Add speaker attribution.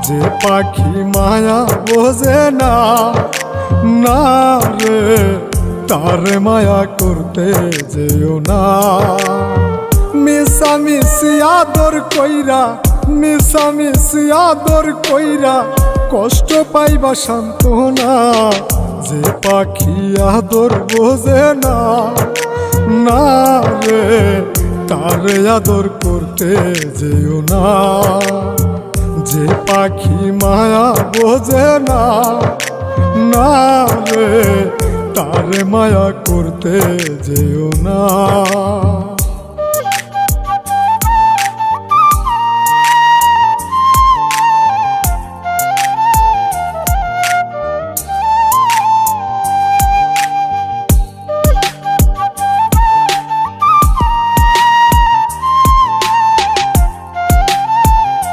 Speaker 1: যে পাখি মায়া বোঝে না, না রে তারে মায়া করতে যেও না। মিশামিশি আদর কইরা, মিশামিশি আদর কইরা কষ্ট পাইবা সান্ত্বনা। যে পাখি আদর বোঝে না, না রে তারে আদর করতে যেও না। যে পাখি মায়া বোঝে না, না রে তারে মায়া করতে যেও না।